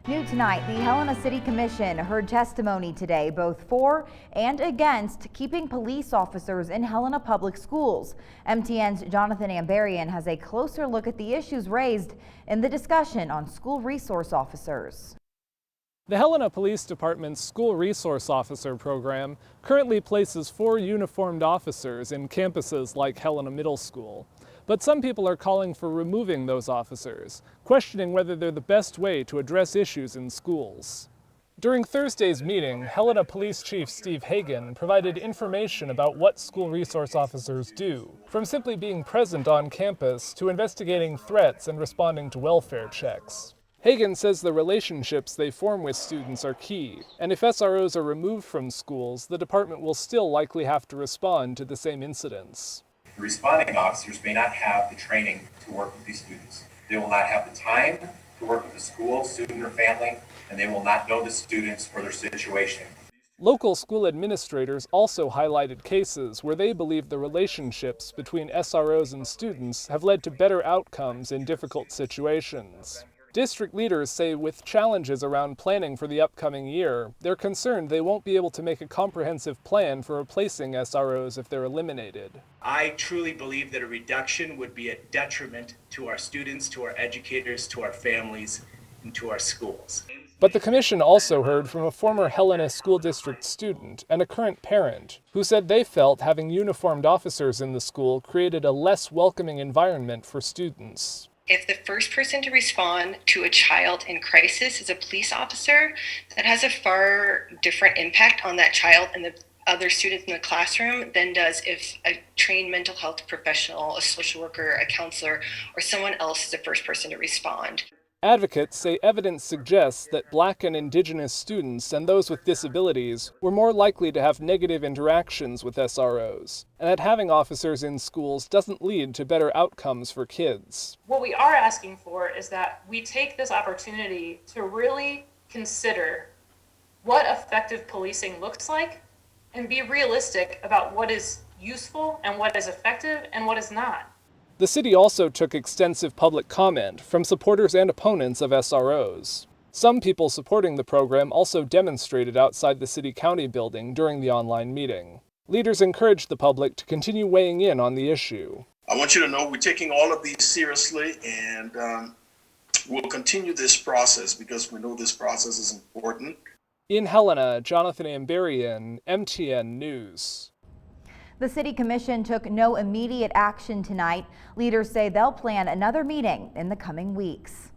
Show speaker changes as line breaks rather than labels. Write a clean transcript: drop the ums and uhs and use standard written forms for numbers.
New tonight, the Helena City Commission heard testimony today both for and against keeping police officers in Helena Public Schools. MTN's Jonathan Ambarian has a closer look at the issues raised in the discussion on school resource officers.
The Helena Police Department's School Resource Officer program currently places 4 uniformed officers in campuses like Helena Middle School. But some people are calling for removing those officers, questioning whether they're the best way to address issues in schools. During Thursday's meeting, Helena Police Chief Steve Hagan provided information about what school resource officers do, from simply being present on campus to investigating threats and responding to welfare checks. Hagan says the relationships they form with students are key, and if SROs are removed from schools, the department will still likely have to respond to the same incidents.
The responding officers may not have the training to work with these students. They will not have the time to work with the school, student, or family, and they will not know the students or their situation.
Local school administrators also highlighted cases where they believe the relationships between SROs and students have led to better outcomes in difficult situations. District leaders say with challenges around planning for the upcoming year, they're concerned they won't be able to make a comprehensive plan for replacing SROs if they're eliminated.
I truly believe that a reduction would be a detriment to our students, to our educators, to our families, and to our schools.
But the commission also heard from a former Helena School District student and a current parent who said they felt having uniformed officers in the school created a less welcoming environment for students.
If the first person to respond to a child in crisis is a police officer, that has a far different impact on that child and the other students in the classroom than does if a trained mental health professional, a social worker, a counselor, or someone else is the first person to respond.
Advocates say evidence suggests that Black and Indigenous students and those with disabilities were more likely to have negative interactions with SROs, and that having officers in schools doesn't lead to better outcomes for kids.
What we are asking for is that we take this opportunity to really consider what effective policing looks like and be realistic about what is useful and what is effective and what is not.
The city also took extensive public comment from supporters and opponents of SROs. Some people supporting the program also demonstrated outside the city-county building during the online meeting. Leaders encouraged the public to continue weighing in on the issue.
I want you to know we're taking all of these seriously, and we'll continue this process because we know this process is important.
In Helena, Jonathan Ambarian, MTN News.
The City Commission took no immediate action tonight. Leaders say they'll plan another meeting in the coming weeks.